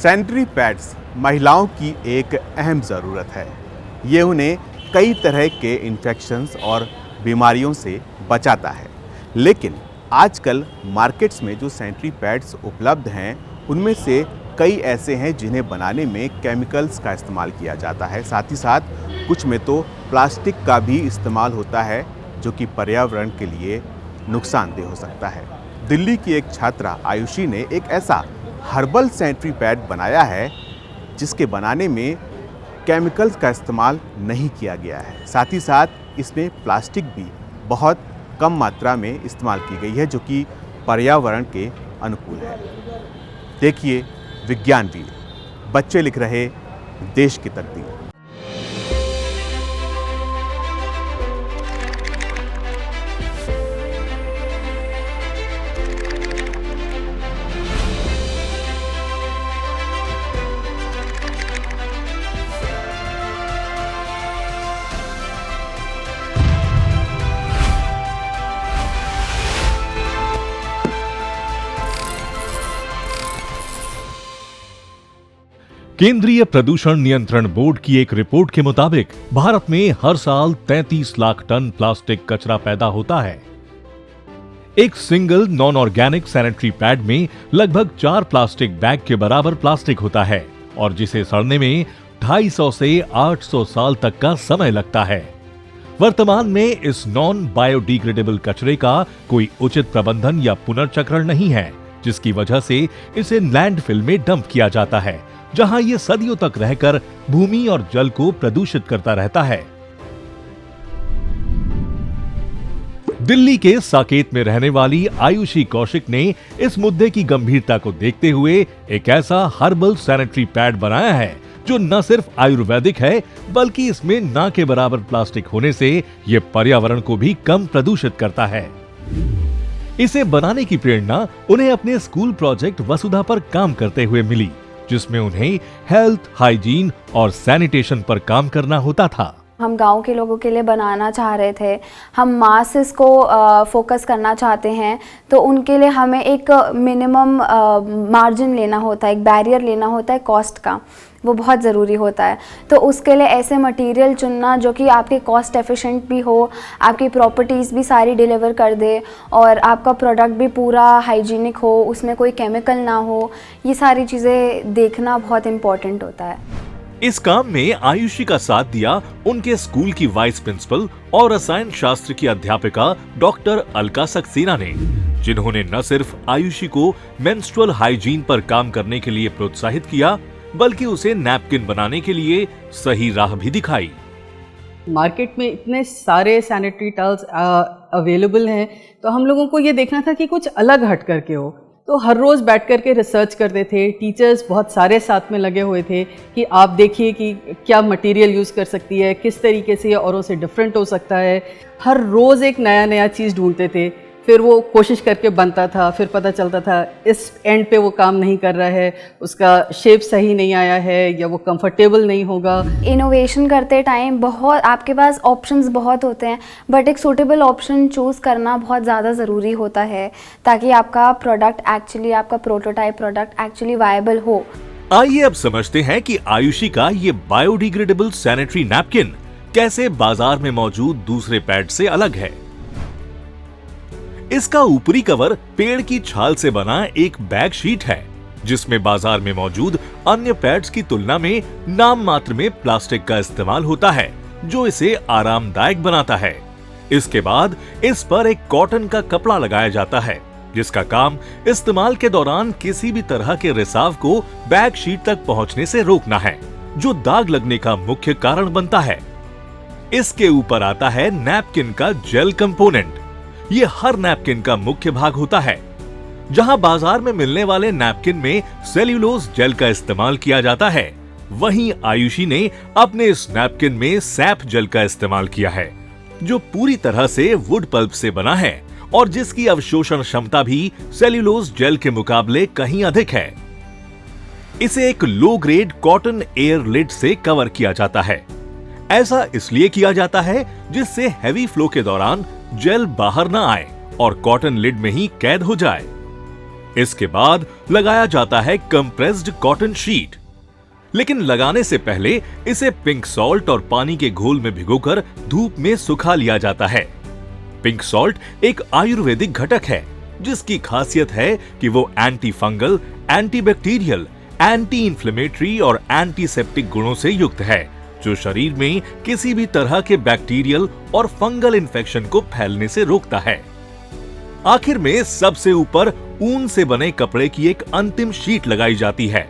Sanitary pads महिलाओं की एक अहम ज़रूरत है। ये उन्हें कई तरह के इन्फेक्शंस और बीमारियों से बचाता है। लेकिन आजकल मार्केट्स में जो सैनिटरी पैड्स उपलब्ध हैं उनमें से कई ऐसे हैं जिन्हें बनाने में केमिकल्स का इस्तेमाल किया जाता है। साथ ही साथ कुछ में तो प्लास्टिक का भी इस्तेमाल होता है जो कि पर्यावरण के लिए नुकसानदेह हो सकता है। दिल्ली की एक छात्रा आयुषी ने एक ऐसा हर्बल सैनिटरी पैड बनाया है जिसके बनाने में केमिकल्स का इस्तेमाल नहीं किया गया है। साथ ही साथ इसमें प्लास्टिक भी बहुत कम मात्रा में इस्तेमाल की गई है जो कि पर्यावरण के अनुकूल है। देखिए विज्ञान वीर, बच्चे लिख रहे देश की तकदीर। केंद्रीय प्रदूषण नियंत्रण बोर्ड की एक रिपोर्ट के मुताबिक भारत में हर साल 33 लाख टन प्लास्टिक कचरा पैदा होता है। एक single non organic sanitary pad में लगभग 4 प्लास्टिक बैग के बराबर प्लास्टिक होता है और जिसे सड़ने में 250 से 800 साल तक का समय लगता है। वर्तमान में इस नॉन बायोडिग्रेडेबल कचरे का कोई उचित प्रबंधन या पुनर्चक्रण नहीं है, जिसकी वजह से इसे लैंडफिल में डंप किया जाता है, जहां ये सदियों तक रहकर भूमि और जल को प्रदूषित करता रहता है। दिल्ली के साकेत में रहने वाली आयुषी कौशिक ने इस मुद्दे की गंभीरता को देखते हुए एक ऐसा हर्बल सैनिटरी पैड बनाया है जो न सिर्फ आयुर्वेदिक है बल्कि इसमें ना के बराबर प्लास्टिक होने से यह पर्यावरण को भी कम प्रदूषित करता है। इसे बनाने की प्रेरणा उन्हें अपने स्कूल प्रोजेक्ट वसुधा पर काम करते हुए मिली, जिसमें उन्हें हेल्थ, हाइजीन और सैनिटेशन पर काम करना होता था। हम गांव के लोगों के लिए बनाना चाह रहे थे, हम मासेस को फोकस करना चाहते हैं, तो उनके लिए हमें एक मिनिमम मार्जिन लेना होता है, एक बैरियर लेना होता है कॉस्ट का, वो बहुत ज़रूरी होता है। तो उसके लिए ऐसे मटेरियल चुनना जो कि आपके कॉस्ट एफिशिएंट भी हो, आपकी प्रॉपर्टीज़ भी सारी डिलीवर कर दे और आपका प्रोडक्ट भी पूरा हाइजीनिक हो, उसमें कोई केमिकल ना हो, ये सारी चीज़ें देखना बहुत इम्पोर्टेंट होता है। इस काम में आयुषी का साथ दिया उनके स्कूल की वाइस प्रिंसिपल और रसायन शास्त्र की अध्यापिका डॉक्टर अलका सक्सेना ने, जिन्होंने न सिर्फ आयुषी को मेंस्ट्रुअल हाइजीन पर काम करने के लिए प्रोत्साहित किया बल्कि उसे नैपकिन बनाने के लिए सही राह भी दिखाई। मार्केट में इतने सारे सैनिटरी टॉवल्स अवेलेबल हैं, तो हम लोगों को ये देखना था कि कुछ अलग हट करके हो। तो हर रोज़ बैठ कर के रिसर्च करते थे। टीचर्स बहुत सारे साथ में लगे हुए थे कि आप देखिए कि क्या मटेरियल यूज़ कर सकती है, किस तरीके से ये औरों से डिफरेंट हो सकता है। हर रोज़ एक नया चीज़ ढूंढते थे, फिर वो कोशिश करके बनता था, फिर पता चलता था इस एंड पे वो काम नहीं कर रहा है, उसका शेप सही नहीं आया है या वो कंफर्टेबल नहीं होगा। इनोवेशन करते टाइम बहुत आपके पास ऑप्शंस बहुत होते हैं, बट एक सूटेबल ऑप्शन चूज़ करना बहुत ज़्यादा ज़रूरी होता है ताकि आपका प्रोडक्ट एक्चुअली, आपका प्रोटोटाइप प्रोडक्ट एक्चुअली वायबल हो। आइए अब समझते हैं कि आयुषी का ये बायोडिग्रेडेबल सैनिटरी नैपकिन कैसे बाजार में मौजूद दूसरे पैड से अलग है। इसका ऊपरी कवर पेड़ की छाल से बना एक बैग शीट है, जिसमें बाजार में मौजूद अन्य पैड्स की तुलना में नाम मात्र में प्लास्टिक का इस्तेमाल होता है, जो इसे आरामदायक बनाता है। इसके बाद इस पर एक कॉटन का कपड़ा लगाया जाता है, जिसका काम इस्तेमाल के दौरान किसी भी तरह के रिसाव को बैग शीट तक पहुंचने से रोकना है, जो दाग लगने का मुख्य कारण बनता है। इसके ऊपर आता है नैपकिन का जेल कंपोनेंट। ये हर नैपकिन का मुख्य भाग होता है। जहां बाजार में मिलने वाले नैपकिन में सेल्यूलोज जेल का इस्तेमाल किया जाता है, वहीं आयुषी ने अपने इस नैपकिन में सैप जेल का इस्तेमाल किया है, जो पूरी तरह से वुड पल्प से बना है और जिसकी अवशोषण क्षमता भी सेल्यूलोज जेल के मुकाबले कहीं अधिक है। इसे एक लो ग्रेड कॉटन एयर लिड से कवर किया जाता है। ऐसा इसलिए किया जाता है जिससे हैवी फ्लो के दौरान जेल बाहर न आए और कॉटन लिड में ही कैद हो जाए। इसके बाद लगाया जाता है कंप्रेस्ड कॉटन शीट, लेकिन लगाने से पहले इसे पिंक सॉल्ट और पानी के घोल में भिगोकर धूप में सुखा लिया जाता है। पिंक सॉल्ट एक आयुर्वेदिक घटक है जिसकी खासियत है कि वो anti fungal, anti bacterial, anti inflammatory और एंटीसेप्टिक गुणों से युक्त है, जो शरीर में किसी भी तरह के बैक्टीरियल और फंगल इन्फेक्शन को फैलने से रोकता है। आखिर में सबसे ऊपर ऊन से बने कपड़े की एक अंतिम शीट लगाई जाती है।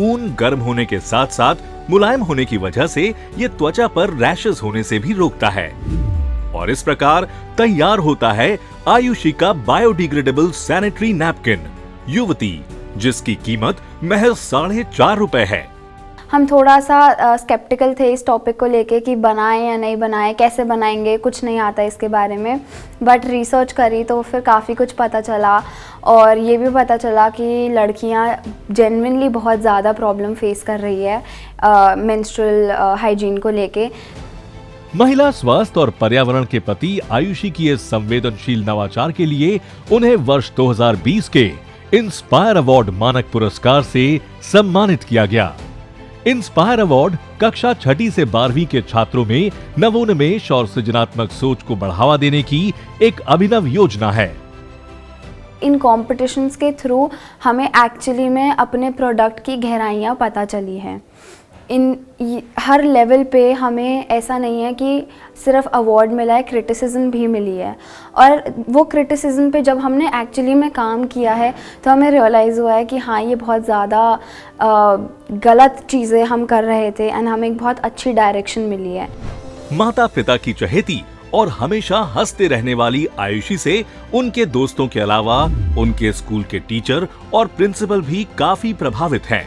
ऊन गर्म होने के साथ साथ मुलायम होने की वजह से ये त्वचा पर रैशेस होने से भी रोकता है और इस प्रकार तैयार होता है आयुषी का बायोडिग्रेडेबल सैनिटरी नैपकिन युवती, जिसकी कीमत महज ₹4.5 है। हम थोड़ा सा स्केप्टिकल थे इस टॉपिक को लेके कि बनाएं या नहीं बनाएं, कैसे बनाएंगे, कुछ नहीं आता इसके बारे में। बट रिसर्च करी तो फिर काफ़ी कुछ पता चला और ये भी पता चला कि लड़कियां जेन्युइनली बहुत ज़्यादा प्रॉब्लम फेस कर रही है मेंस्ट्रुअल हाइजीन को लेके। महिला स्वास्थ्य और पर्यावरण के प्रति आयुषी की इस संवेदनशील नवाचार के लिए उन्हें वर्ष 2020 के इंस्पायर अवार्ड मानक पुरस्कार से सम्मानित किया गया। इंस्पायर अवार्ड कक्षा 6ठी से 12वीं के छात्रों में नवोन्मेष और सृजनात्मक सोच को बढ़ावा देने की एक अभिनव योजना है। इन कॉम्पिटिशन्स के थ्रू हमें एक्चुअली में अपने प्रोडक्ट की गहराइयाँ पता चली हैं। हर लेवल पे हमें ऐसा नहीं है कि सिर्फ अवार्ड मिला है, क्रिटिसिज्म भी मिली है और वो क्रिटिसिज्म पे जब हमने एक्चुअली में काम किया है तो हमें रियलाइज़ हुआ है कि हाँ, ये बहुत ज़्यादा गलत चीज़ें हम कर रहे थे एंड हमें एक बहुत अच्छी डायरेक्शन मिली है। माता पिता की चहेती और हमेशा हंसते रहने वाली आयुषी से उनके दोस्तों के अलावा उनके स्कूल के टीचर और प्रिंसिपल भी काफी प्रभावित हैं।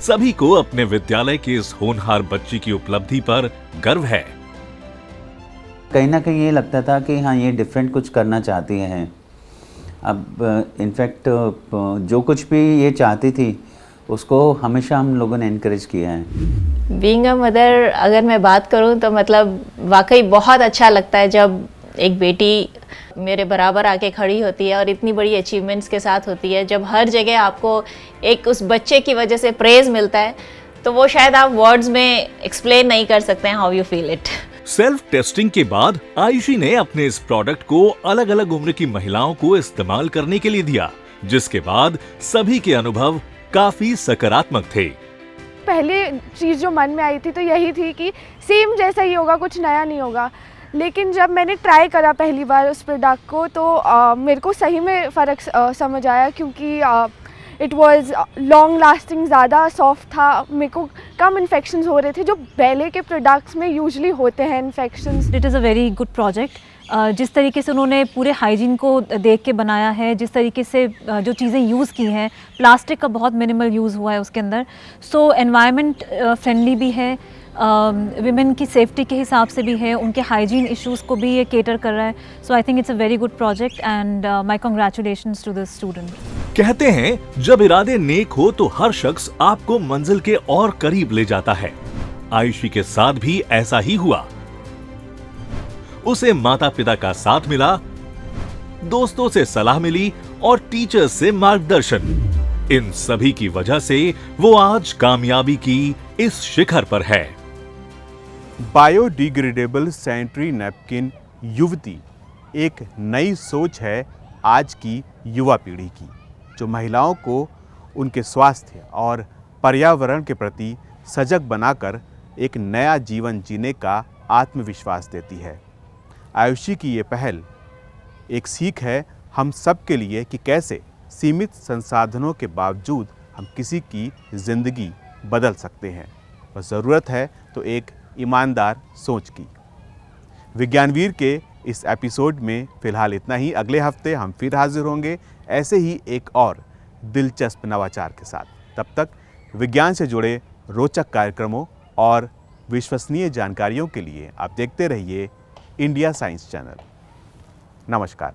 सभी को अपने विद्यालय के इस होनहार बच्ची की उपलब्धि पर गर्व है। कहीं ना कहीं ये लगता था कि हाँ, ये डिफरेंट कुछ करना चाहती हैं। अब इनफैक्ट जो कुछ भी ये चाहती थी उसको हमेशा हम लोगों ने इनकरेज किया है। बीइंग अ मदर अगर मैं बात करूं तो मतलब वाकई बहुत अच्छा लगता है जब एक बेटी मेरे बराबर आके खड़ी होती है और इतनी बड़ी अचीवमेंट्स के साथ होती है। जब हर जगह आपको एक उस बच्चे की वजह से प्रेज मिलता है तो वो शायद आप वर्ड्स में एक्सप्लेन नहीं कर सकते हैं how you feel it. Self testing के बाद आयुषी ने अपने इस प्रोडक्ट को अलग अलग उम्र की महिलाओं को इस्तेमाल करने के लिए दिया, जिसके बाद सभी के अनुभव काफी सकारात्मक थे। पहली चीज़ जो मन में आई थी तो यही थी कि सेम जैसा ही होगा, कुछ नया नहीं होगा। लेकिन जब मैंने ट्राई करा पहली बार उस प्रोडक्ट को तो मेरे को सही में फ़र्क समझ आया, क्योंकि इट वाज लॉन्ग लास्टिंग, ज़्यादा सॉफ्ट था, मेरे को कम इन्फेक्शंस हो रहे थे जो पहले के प्रोडक्ट्स में यूजुअली होते हैं infections. It is a very good project. जिस तरीके से उन्होंने पूरे हाइजीन को देख के बनाया है, जिस तरीके से जो चीज़ें यूज़ की हैं, प्लास्टिक का बहुत मिनिमल यूज़ हुआ है उसके अंदर, सो एनवायरनमेंट फ्रेंडली भी है, विमेन की सेफ्टी के हिसाब से भी है, उनके हाइजीन इश्यूज़ को भी ये केटर कर रहा है। So I think it's a very good project and my congratulations to this student. कहते हैं जब इरादे नेक हो तो हर शख्स आपको मंजिल के और करीब ले जाता है। आयुषी के साथ भी ऐसा ही हुआ। उसे माता पिता का साथ मिला, दोस्तों से सलाह मिली और टीचर्स से मार्गदर्शन। इन सभी की वजह से वो आज कामयाबी की इस शिखर पर है। बायोडिग्रेडेबल सैनिटरी नैपकिन युवती एक नई सोच है आज की युवा पीढ़ी की, जो महिलाओं को उनके स्वास्थ्य और पर्यावरण के प्रति सजग बनाकर एक नया जीवन जीने का आत्मविश्वास देती है। आयुषी की ये पहल एक सीख है हम सब के लिए कि कैसे सीमित संसाधनों के बावजूद हम किसी की ज़िंदगी बदल सकते हैं। बस ज़रूरत है तो एक ईमानदार सोच की। विज्ञानवीर के इस एपिसोड में फ़िलहाल इतना ही। अगले हफ्ते हम फिर हाजिर होंगे ऐसे ही एक और दिलचस्प नवाचार के साथ। तब तक विज्ञान से जुड़े रोचक कार्यक्रमों और विश्वसनीय जानकारियों के लिए आप देखते रहिए इंडिया साइंस चैनल। नमस्कार।